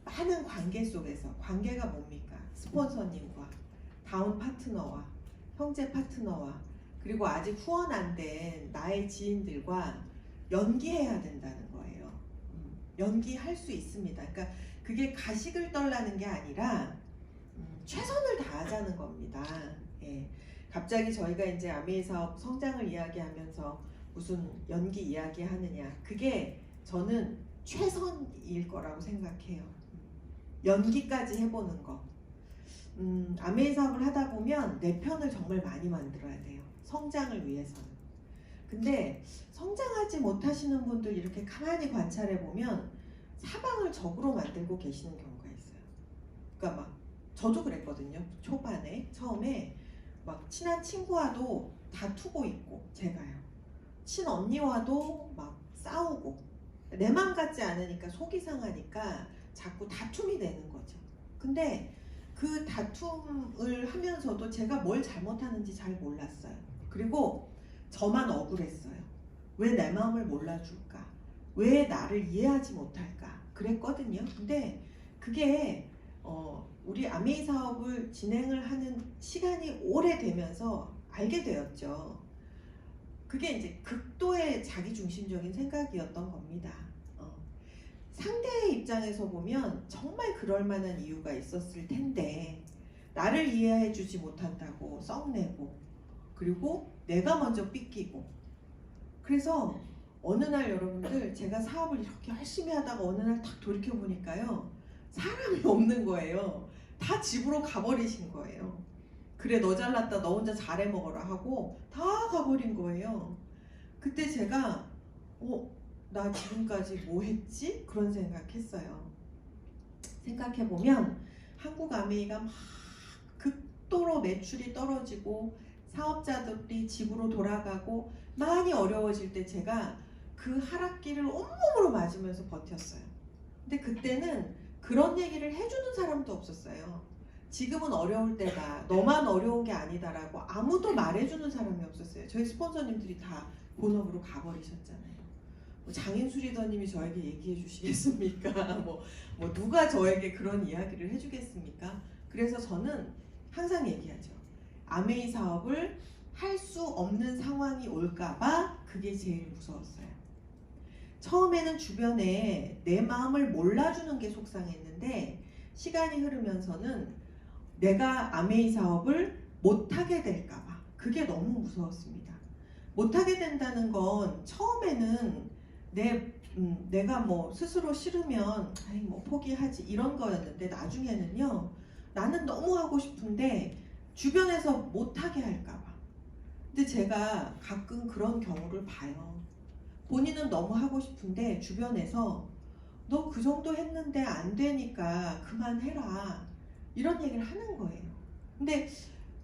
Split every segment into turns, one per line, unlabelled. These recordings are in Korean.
많은 관계 속에서, 관계가 뭡니까? 스폰서님과 다운 파트너와 형제 파트너와 그리고 아직 후원 안 된 나의 지인들과 연기해야 된다는 거예요. 연기할 수 있습니다. 그러니까 그게 가식을 떨라는 게 아니라 최선을 다하자는 겁니다. 예. 갑자기 저희가 이제 아메이 사업 성장을 이야기하면서 무슨 연기 이야기 하느냐, 그게 저는 최선일 거라고 생각해요. 연기까지 해보는 거. 아메이 사업을 하다 보면 내 편을 정말 많이 만들어야 돼요. 성장을 위해서는. 근데 성장하지 못하시는 분들 이렇게 가만히 관찰해 보면 사방을 적으로 만들고 계시는 경우가 있어요. 그러니까 막 저도 그랬거든요. 초반에 처음에 막 친한 친구와도 다투고 있고, 제가요. 친언니와도 막 싸우고, 내 맘 같지 않으니까 속이 상하니까 자꾸 다툼이 되는 거죠. 근데 그 다툼을 하면서도 제가 뭘 잘못하는지 잘 몰랐어요. 그리고 저만 억울했어요. 왜 내 마음을 몰라줄까? 왜 나를 이해하지 못할까? 그랬거든요. 근데 그게 우리 아메이 사업을 진행을 하는 시간이 오래되면서 알게 되었죠. 그게 이제 극도의 자기중심적인 생각이었던 겁니다. 상대의 입장에서 보면 정말 그럴 만한 이유가 있었을 텐데 나를 이해해주지 못한다고 썩내고, 그리고 내가 먼저 삐끼고. 그래서 어느 날 여러분들, 제가 사업을 이렇게 열심히 하다가 어느 날 딱 돌이켜보니까요, 사람이 없는 거예요. 다 집으로 가버리신 거예요. 그래, 너 잘났다, 너 혼자 잘해 먹어라 하고 다 가버린 거예요. 그때 제가 나 지금까지 뭐 했지? 그런 생각했어요. 생각해보면 한국 아메이가 막 극도로 매출이 떨어지고 사업자들이 집으로 돌아가고 많이 어려워질 때 제가 그 하락기를 온몸으로 맞으면서 버텼어요. 근데 그때는 그런 얘기를 해주는 사람도 없었어요. 지금은 어려울 때다, 너만 어려운 게 아니다라고 아무도 말해주는 사람이 없었어요. 저희 스폰서님들이 다 본업으로 가버리셨잖아요. 장인수 리더님이 저에게 얘기해 주시겠습니까? 뭐 누가 저에게 그런 이야기를 해주겠습니까? 그래서 저는 항상 얘기하죠. 아메이 사업을 할 수 없는 상황이 올까봐 그게 제일 무서웠어요. 처음에는 주변에 내 마음을 몰라주는 게 속상했는데, 시간이 흐르면서는 내가 아메이 사업을 못하게 될까봐 그게 너무 무서웠습니다. 못하게 된다는 건 처음에는 내가 뭐 스스로 싫으면 아이 뭐 포기하지 이런 거였는데, 나중에는요, 나는 너무 하고 싶은데 주변에서 못하게 할까봐. 근데 제가 가끔 그런 경우를 봐요. 본인은 너무 하고 싶은데 주변에서 너 그 정도 했는데 안 되니까 그만해라, 이런 얘기를 하는 거예요. 근데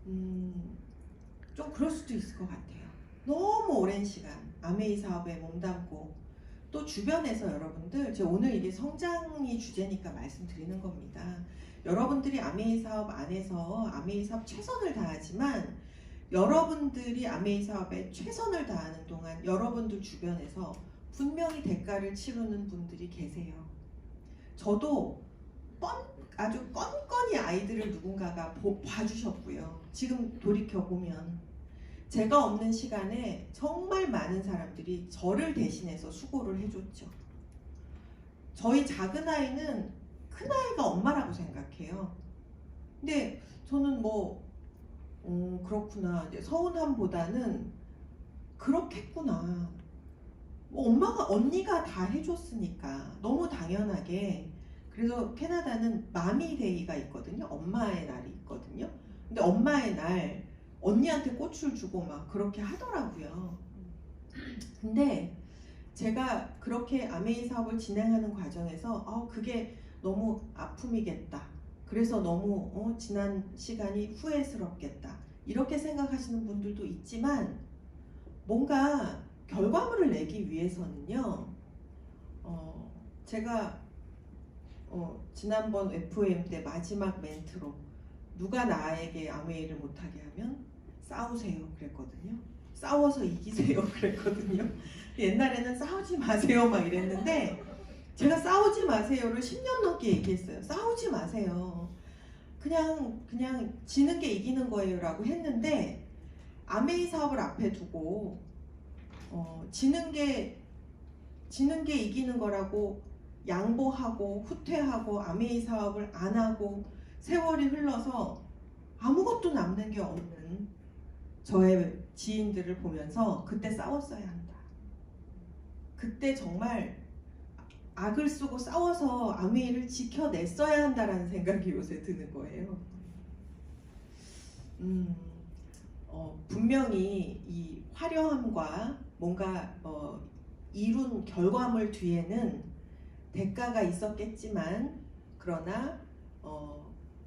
좀 그럴 수도 있을 것 같아요. 너무 오랜 시간 아메이 사업에 몸담고, 또 주변에서 여러분들, 제가 오늘 이게 성장이 주제니까 말씀드리는 겁니다. 여러분들이 아메이 사업 안에서 아메이 사업 최선을 다하지만, 여러분들이 아메이 사업에 최선을 다하는 동안 여러분들 주변에서 분명히 대가를 치르는 분들이 계세요. 저도 아주 뻔뻔히 아이들을 누군가가 봐주셨고요. 지금 돌이켜보면 제가 없는 시간에 정말 많은 사람들이 저를 대신해서 수고를 해줬죠. 저희 작은 아이는 큰 아이가 엄마라고 생각해요. 근데 저는 그렇구나, 서운함보다는 그렇겠구나. 엄마가, 언니가 다 해줬으니까 너무 당연하게. 그래서 캐나다는 마미데이가 있거든요. 엄마의 날이 있거든요. 근데 엄마의 날 언니한테 꽃을 주고 막 그렇게 하더라고요. 근데 제가 그렇게 아메이 사업을 진행하는 과정에서 그게 너무 아픔이겠다, 그래서 너무 지난 시간이 후회스럽겠다, 이렇게 생각하시는 분들도 있지만, 뭔가 결과물을 내기 위해서는요, 제가 지난번 FM 때 마지막 멘트로 누가 나에게 아메이를 못하게 하면 싸우세요 그랬거든요. 싸워서 이기세요 그랬거든요. 옛날에는 싸우지 마세요 막 이랬는데, 제가 싸우지 마세요를 10년 넘게 얘기했어요. 싸우지 마세요. 그냥 지는 게 이기는 거예요라고 했는데 아메이 사업을 앞에 두고 지는 게 이기는 거라고 양보하고 후퇴하고 아메이 사업을 안 하고 세월이 흘러서 아무것도 남는 게 없는 저의 지인들을 보면서 그때 싸웠어야 한다. 그때 정말 악을 쓰고 싸워서 아메이를 지켜냈어야 한다라는 생각이 요새 드는 거예요. 분명히 이 화려함과 뭔가 이룬 결과물 뒤에는 대가가 있었겠지만 그러나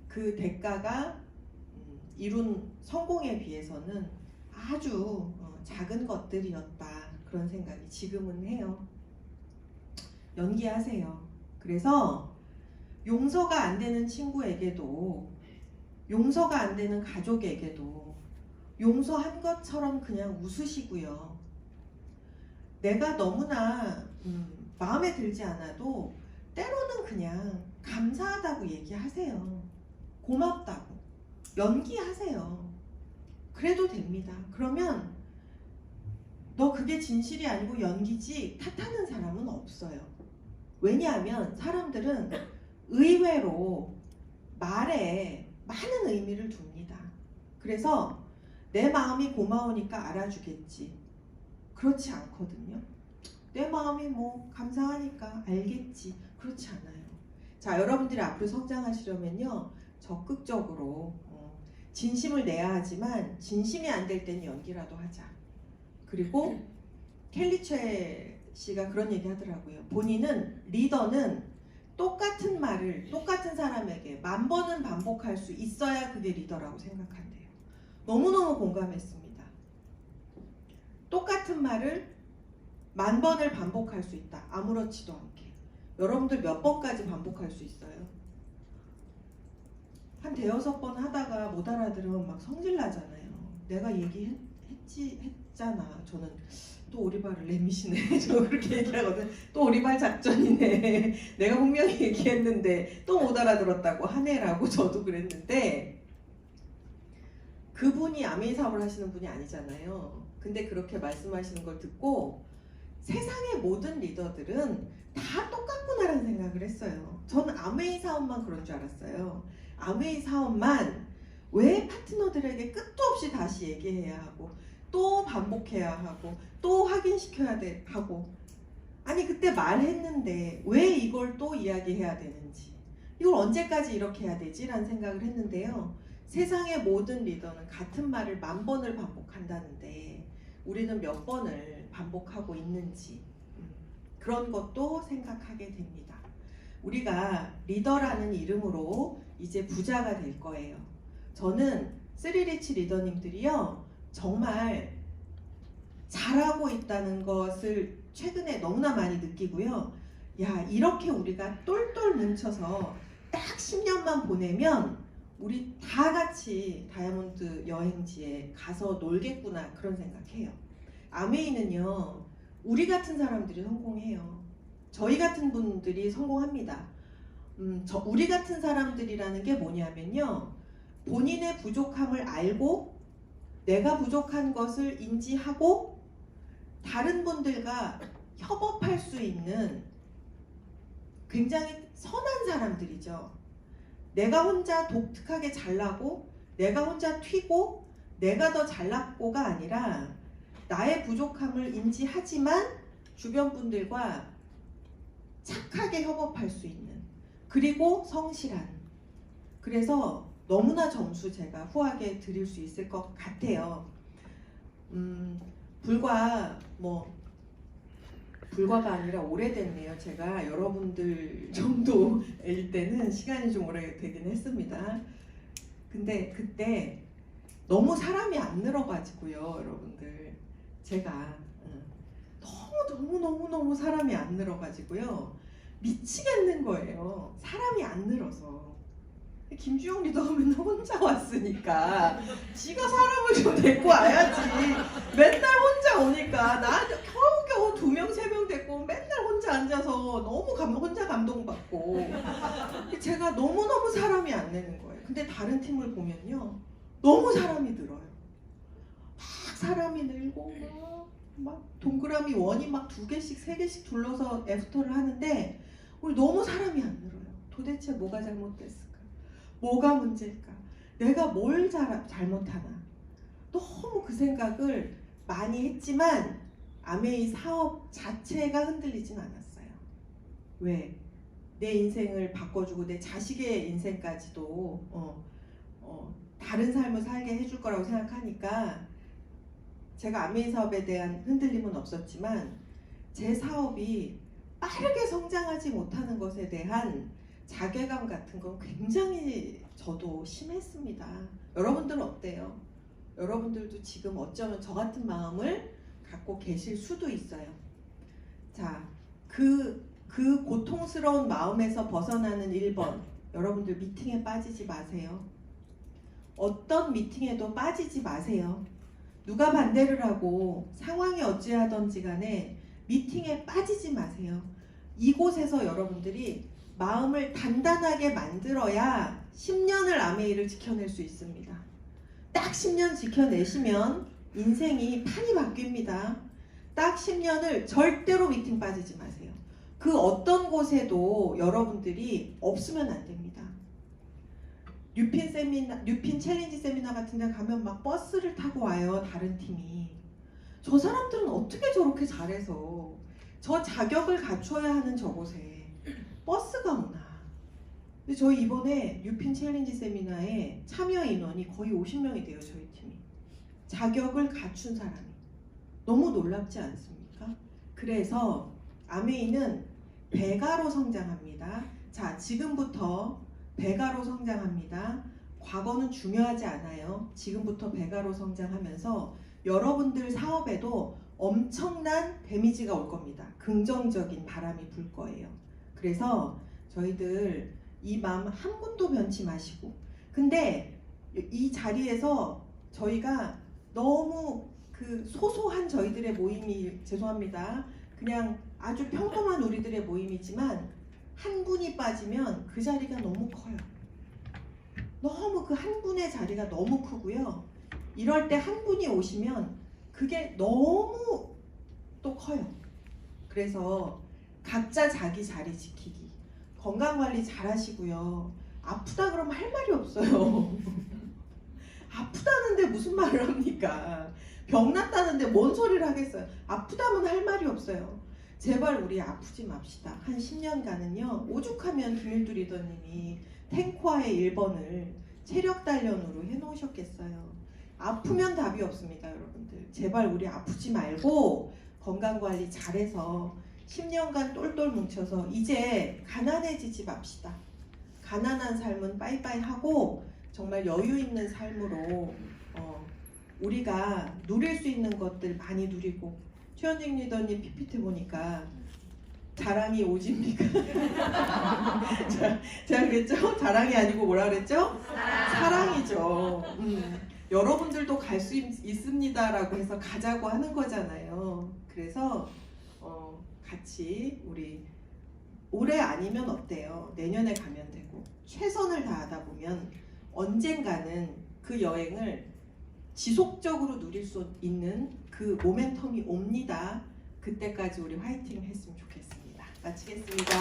그 대가가 이룬 성공에 비해서는 아주 작은 것들이었다 그런 생각이 지금은 해요. 연기하세요. 그래서 용서가 안 되는 친구에게도 용서가 안 되는 가족에게도 용서한 것처럼 그냥 웃으시고요. 내가 너무나 마음에 들지 않아도 때로는 그냥 감사하다고 얘기하세요. 고맙다고 연기하세요. 그래도 됩니다. 그러면 너 그게 진실이 아니고 연기지 탓하는 사람은 없어요. 왜냐하면 사람들은 의외로 말에 많은 의미를 둡니다. 그래서 내 마음이 고마우니까 알아주겠지. 그렇지 않거든요. 내 마음이 뭐 감사하니까 알겠지. 그렇지 않아요. 자, 여러분들이 앞으로 성장하시려면요. 적극적으로 진심을 내야 하지만 진심이 안 될 때는 연기라도 하자. 그리고 켈리체 씨가 그런 얘기 하더라고요. 본인은 리더는 똑같은 말을 똑같은 사람에게 10,000번은 반복할 수 있어야 그게 리더라고 생각한대요. 너무너무 공감했습니다. 똑같은 말을 10,000번을 반복할 수 있다. 아무렇지도 않게. 여러분들 몇 번까지 반복할 수 있어요? 한 5-6번 하다가 못 알아들으면 막 성질나잖아요. 내가 했잖아. 저는 또 오리발을 내미시네. 저 그렇게 얘기하거든. 또 오리발 작전이네. 내가 분명히 얘기했는데 또 못 알아들었다고 하네라고 저도 그랬는데 그분이 아메이 사업을 하시는 분이 아니잖아요. 근데 그렇게 말씀하시는 걸 듣고 세상의 모든 리더들은 다 똑같구나라는 생각을 했어요. 저는 아메이 사업만 그런 줄 알았어요. 아메이 사업만 왜 파트너들에게 끝도 없이 다시 얘기해야 하고 또 반복해야 하고 또 확인시켜야 하고 아니 그때 말했는데 왜 이걸 또 이야기해야 되는지 이걸 언제까지 이렇게 해야 되지? 라는 생각을 했는데요. 세상의 모든 리더는 같은 말을 10,000번을 반복한다는데 우리는 몇 번을 반복하고 있는지 그런 것도 생각하게 됩니다. 우리가 리더라는 이름으로 이제 부자가 될 거예요. 저는 쓰리리치 리더님들이요 정말 잘하고 있다는 것을 최근에 너무나 많이 느끼고요. 야, 이렇게 우리가 똘똘 뭉쳐서 딱 10년만 보내면 우리 다 같이 다이아몬드 여행지에 가서 놀겠구나 그런 생각해요. 아메이는요 우리 같은 사람들이 성공해요. 저희 같은 분들이 성공합니다. 우리 같은 사람들이라는 게 뭐냐면요 본인의 부족함을 알고 내가 부족한 것을 인지하고 다른 분들과 협업할 수 있는 굉장히 선한 사람들이죠. 내가 혼자 독특하게 잘나고 내가 혼자 튀고 내가 더 잘났고가 아니라 나의 부족함을 인지하지만 주변 분들과 착하게 협업할 수 있는 그리고 성실한 그래서 너무나 점수 제가 후하게 드릴 수 있을 것 같아요. 불과가 아니라 오래됐네요. 제가 여러분들 정도일 때는 시간이 좀 오래되긴 했습니다. 근데 그때 너무 사람이 안 늘어가지고요, 여러분들. 제가 너무 사람이 안 늘어가지고요. 미치겠는 거예요. 사람이 안 늘어서. 김주영 리더가 맨날 혼자 왔으니까 지가 사람을 좀 데리고 와야지. 맨날 혼자 오니까 나한테 겨우겨우 2명 3명 데리고 맨날 혼자 혼자 앉아서 너무 혼자 감동받고 제가 너무너무 사람이 안 내는 거예요. 근데 다른 팀을 보면요. 너무 사람이 늘어요. 막 사람이 늘고 막 동그라미 원이 막 2개씩 3개씩 둘러서 애프터를 하는데 우리 너무 사람이 안 늘어요. 도대체 뭐가 잘못됐을까? 뭐가 문제일까? 내가 뭘 잘못하나? 너무 그 생각을 많이 했지만 아메이 사업 자체가 흔들리진 않았어요. 왜? 내 인생을 바꿔주고 내 자식의 인생까지도 다른 삶을 살게 해줄 거라고 생각하니까 제가 아메이 사업에 대한 흔들림은 없었지만 제 사업이 빠르게 성장하지 못하는 것에 대한 자괴감 같은 건 굉장히 저도 심했습니다. 여러분들은 어때요? 여러분들도 지금 어쩌면 저 같은 마음을 갖고 계실 수도 있어요. 자, 그 고통스러운 마음에서 벗어나는 1번, 여러분들 미팅에 빠지지 마세요. 어떤 미팅에도 빠지지 마세요. 누가 반대를 하고 상황이 어찌하던지 간에 미팅에 빠지지 마세요. 이곳에서 여러분들이 마음을 단단하게 만들어야 10년을 아메이를 지켜낼 수 있습니다. 딱 10년 지켜내시면 인생이 판이 바뀝니다. 딱 10년을 절대로 미팅 빠지지 마세요. 그 어떤 곳에도 여러분들이 없으면 안 됩니다. 뉴핀 챌린지 세미나 같은 데 가면 막 버스를 타고 와요. 다른 팀이. 저 사람들은 어떻게 저렇게 잘해서 저 자격을 갖춰야 하는 저곳에 버스가 오나. 근데 저희 이번에 뉴핀 챌린지 세미나에 참여 인원이 거의 50명이 돼요. 저희 팀이. 자격을 갖춘 사람이. 너무 놀랍지 않습니까? 그래서 아메이는 배가로 성장합니다. 자, 지금부터 배가로 성장합니다. 과거는 중요하지 않아요. 지금부터 배가로 성장하면서 여러분들 사업에도 엄청난 데미지가 올 겁니다. 긍정적인 바람이 불 거예요. 그래서 저희들 이 마음 한 분도 변치 마시고, 근데 이 자리에서 저희가 너무 그 소소한 저희들의 모임이, 죄송합니다, 그냥 아주 평범한 우리들의 모임이지만 한 분이 빠지면 그 자리가 너무 커요. 너무 그 한 분의 자리가 너무 크고요. 이럴 때 한 분이 오시면 그게 너무 또 커요. 그래서 각자 자기 자리 지키기, 건강관리 잘 하시고요. 아프다 그러면 할 말이 없어요. 아프다는데 무슨 말을 합니까? 병났다는데 뭔 소리를 하겠어요. 아프다면 할 말이 없어요. 제발 우리 아프지 맙시다. 한 10년간은요. 오죽하면 김일두 리더님이 탱코아의 1번을 체력 단련으로 해놓으셨겠어요. 아프면 답이 없습니다. 여러분들. 제발 우리 아프지 말고 건강관리 잘해서 10년간 똘똘 뭉쳐서 이제 가난해지지 맙시다. 가난한 삶은 빠이빠이 하고 정말 여유 있는 삶으로 우리가 누릴 수 있는 것들 많이 누리고. 최현직 리더님 PPT 보니까 자랑이 오집니까? 제가 그랬죠? 자랑이 아니고 뭐라 그랬죠? 사랑이죠. 여러분들도 갈 수 있습니다라고 해서 가자고 하는 거잖아요. 그래서 같이 우리 올해 아니면 어때요? 내년에 가면 되고 최선을 다하다 보면 언젠가는 그 여행을 지속적으로 누릴 수 있는 그 모멘텀이 옵니다. 그때까지 우리 화이팅 했으면 좋겠습니다. 마치겠습니다.